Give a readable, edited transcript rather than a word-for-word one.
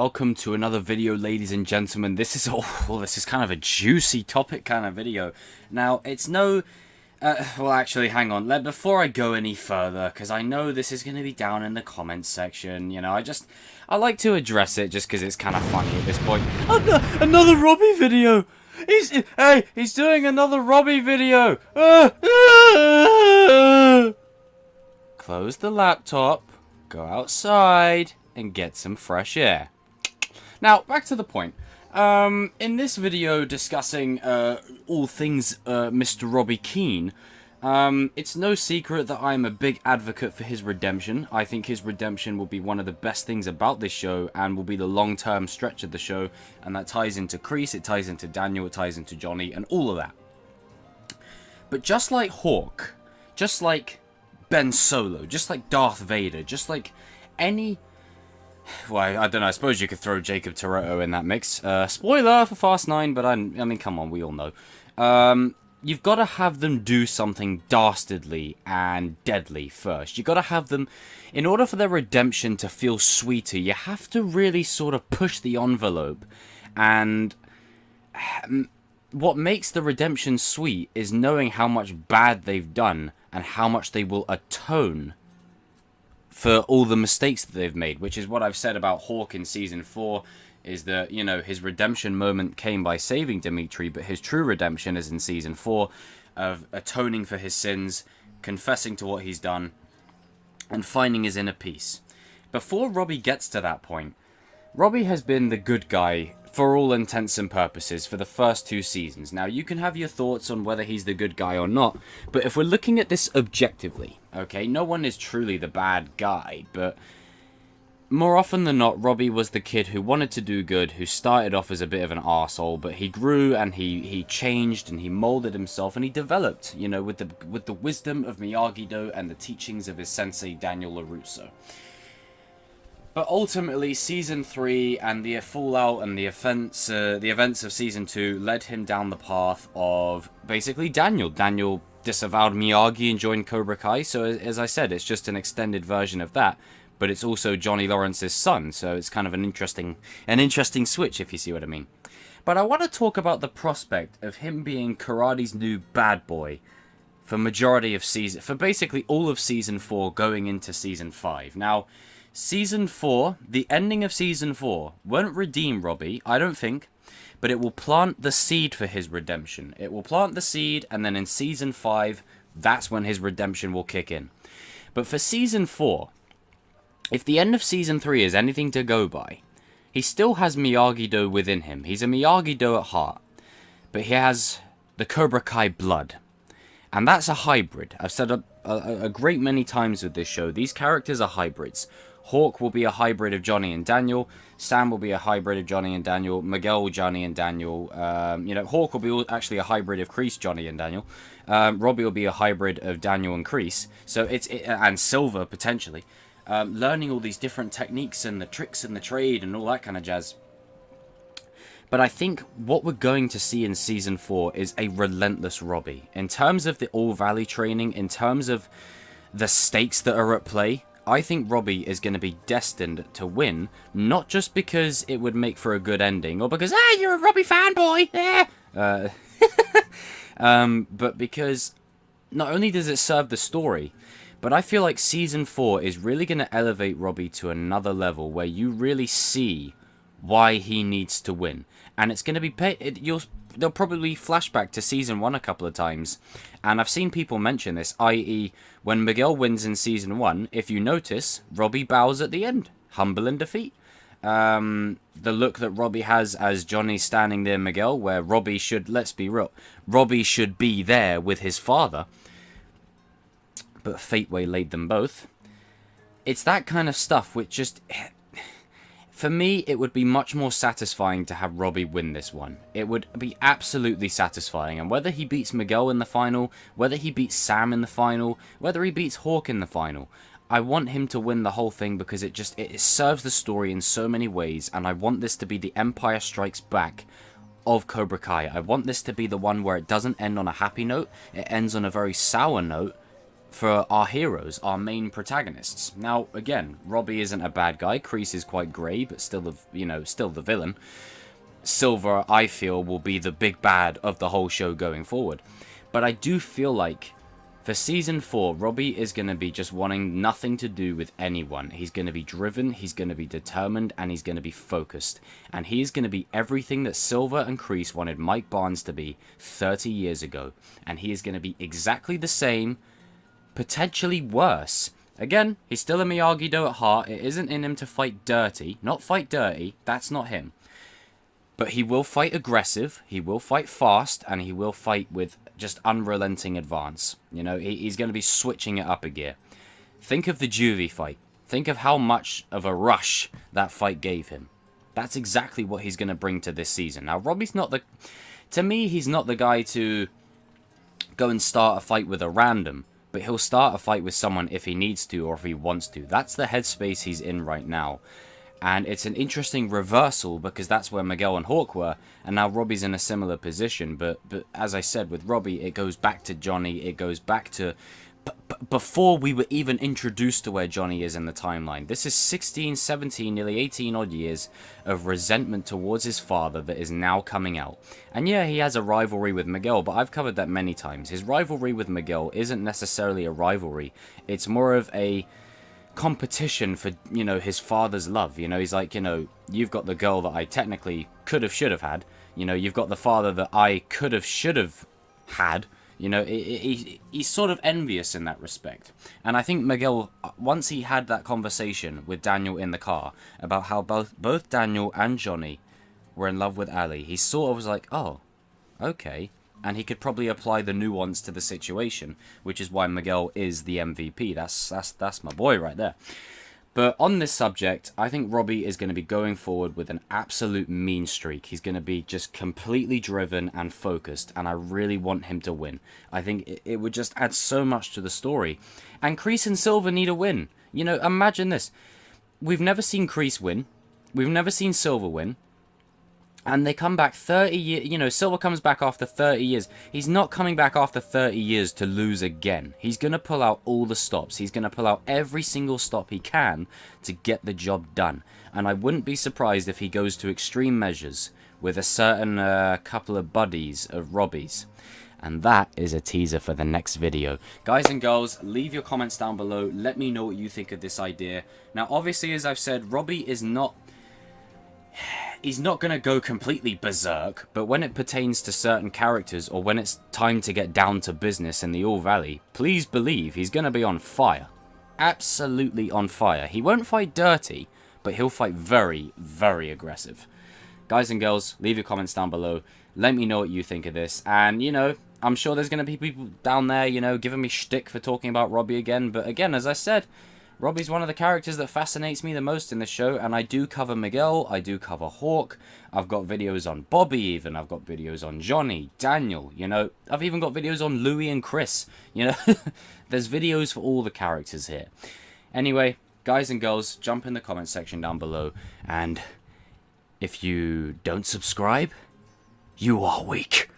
welcome to another video, ladies and gentlemen. This is this is kind of a juicy topic kind of video. Now, it's no... well, actually, hang on. Before I go any further, because I know this is going to be down in the comments section, you know, I like to address it just because it's kind of funny at this point. Another Robby video! He's doing another Robby video! Close the laptop, go outside, and get some fresh air. Now, back to the point. In this video discussing all things Mr. Robby Keane, it's no secret that I'm a big advocate for his redemption. I think his redemption will be one of the best things about this show and will be the long-term stretch of the show, and that ties into Kreese, it ties into Daniel, it ties into Johnny, and all of that. But just like Hawk, just like Ben Solo, just like Darth Vader, just like any... Well, I don't know, I suppose you could throw Jacob Toretto in that mix. Spoiler for Fast 9, but I mean, come on, we all know. You've got to have them do something dastardly and deadly first. You've got to have them, in order for their redemption to feel sweeter, you have to really sort of push the envelope. And what makes the redemption sweet is knowing how much bad they've done and how much they will atone for all the mistakes that they've made, which is what I've said about Hawk in Season 4, is that, you know, his redemption moment came by saving Dimitri, but his true redemption is in Season 4, of atoning for his sins, confessing to what he's done, and finding his inner peace. Before Robby gets to that point, Robby has been the good guy for all intents and purposes for the first 2 seasons. Now, you can have your thoughts on whether he's the good guy or not, but if we're looking at this objectively, okay, no one is truly the bad guy, but more often than not, Robby was the kid who wanted to do good, who started off as a bit of an arsehole, but he grew and he changed and he molded himself and he developed, you know, with the wisdom of Miyagi-Do and the teachings of his sensei, Daniel LaRusso. But ultimately, Season 3 and the fallout and the events of Season 2 led him down the path of basically Daniel. Daniel disavowed Miyagi and joined Cobra Kai, so as I said, it's just an extended version of that. But it's also Johnny Lawrence's son, so it's kind of an interesting switch, if you see what I mean. But I want to talk about the prospect of him being karate's new bad boy for basically all of Season 4 going into Season 5. Now, Season 4, the ending of Season 4, won't redeem Robby, I don't think, but it will plant the seed for his redemption. It will plant the seed, and then in Season 5, that's when his redemption will kick in. But for Season 4, if the end of Season 3 is anything to go by, he still has Miyagi-Do within him. He's a Miyagi-Do at heart, but he has the Cobra Kai blood. And that's a hybrid. I've said a great many times with this show, these characters are hybrids. Hawk will be a hybrid of Johnny and Daniel. Sam will be a hybrid of Johnny and Daniel. Miguel, Johnny and Daniel. You know, Hawk will be actually a hybrid of Kreese, Johnny and Daniel. Robby will be a hybrid of Daniel and Kreese. So and Silver potentially. Learning all these different techniques and the tricks and the trade and all that kind of jazz. But I think what we're going to see in Season 4 is a relentless Robby. In terms of the All Valley training, in terms of the stakes that are at play, I think Robby is going to be destined to win, not just because it would make for a good ending, or because, you're a Robby fanboy, but because not only does it serve the story, but I feel like Season 4 is really going to elevate Robby to another level, where you really see why he needs to win. And it's going to be... They'll probably flashback to Season 1 a couple of times. And I've seen people mention this, i.e. when Miguel wins in Season 1, if you notice, Robby bows at the end. Humble in defeat. The look that Robby has as Johnny standing there Miguel, where Robby should, let's be real, Robby should be there with his father. But fate waylaid them both. It's that kind of stuff which just... For me, it would be much more satisfying to have Robby win this one. It would be absolutely satisfying. And whether he beats Miguel in the final, whether he beats Sam in the final, whether he beats Hawk in the final, I want him to win the whole thing because it serves the story in so many ways. And I want this to be the Empire Strikes Back of Cobra Kai. I want this to be the one where it doesn't end on a happy note. It ends on a very sour note for our heroes, our main protagonists. Now, again, Robby isn't a bad guy. Kreese is quite grey, but still still the villain. Silver, I feel, will be the big bad of the whole show going forward. But I do feel like for Season 4, Robby is going to be just wanting nothing to do with anyone. He's going to be driven, he's going to be determined, and he's going to be focused. And he is going to be everything that Silver and Kreese wanted Mike Barnes to be 30 years ago. And he is going to be exactly the same, potentially worse. Again, he's still a Miyagi-Do at heart. It isn't in him to fight dirty. Not fight dirty, that's not him. But he will fight aggressive, he will fight fast, and he will fight with just unrelenting advance. You know, he's going to be switching it up a gear. Think of the Juvie fight. Think of how much of a rush that fight gave him. That's exactly what he's going to bring to this season. Now, Robby's not the... To me, he's not the guy to go and start a fight with a random. But he'll start a fight with someone if he needs to or if he wants to. That's the headspace he's in right now. And it's an interesting reversal because that's where Miguel and Hawk were. And now Robby's in a similar position. But as I said, with Robby, it goes back to Johnny. It goes back to... before we were even introduced to where Johnny is in the timeline. This is 16, 17, nearly 18 odd years of resentment towards his father that is now coming out. And yeah, he has a rivalry with Miguel, but I've covered that many times. His rivalry with Miguel isn't necessarily a rivalry. It's more of a competition for, you know, his father's love. You know, he's like, you know, you've got the girl that I technically could have, should have had. You know, you've got the father that I could have, should have had. You know, he's sort of envious in that respect. And I think Miguel, once he had that conversation with Daniel in the car about how both Daniel and Johnny were in love with Ali, he sort of was like, oh, okay. And he could probably apply the nuance to the situation, which is why Miguel is the MVP. That's my boy right there. But on this subject, I think Robby is going to be going forward with an absolute mean streak. He's going to be just completely driven and focused, and I really want him to win. I think it would just add so much to the story. And Kreese and Silver need a win. You know, imagine this. We've never seen Kreese win. We've never seen Silver win. And they come back 30 years, you know, Silver comes back after 30 years. He's not coming back after 30 years to lose again. He's going to pull out all the stops. He's going to pull out every single stop he can to get the job done. And I wouldn't be surprised if he goes to extreme measures with a certain couple of buddies of Robby's. And that is a teaser for the next video. Guys and girls, leave your comments down below. Let me know what you think of this idea. Now, obviously, as I've said, Robby is not... He's not going to go completely berserk, but when it pertains to certain characters or when it's time to get down to business in the All Valley, please believe he's going to be on fire. Absolutely on fire. He won't fight dirty, but he'll fight very, very aggressive. Guys and girls, leave your comments down below. Let me know what you think of this. And, you know, I'm sure there's going to be people down there, you know, giving me shtick for talking about Robby again. But again, as I said, Robby's one of the characters that fascinates me the most in the show, and I do cover Miguel, I do cover Hawk, I've got videos on Bobby even, I've got videos on Johnny, Daniel, you know, I've even got videos on Louie and Chris, you know, there's videos for all the characters here. Anyway, guys and girls, jump in the comment section down below, and if you don't subscribe, you are weak.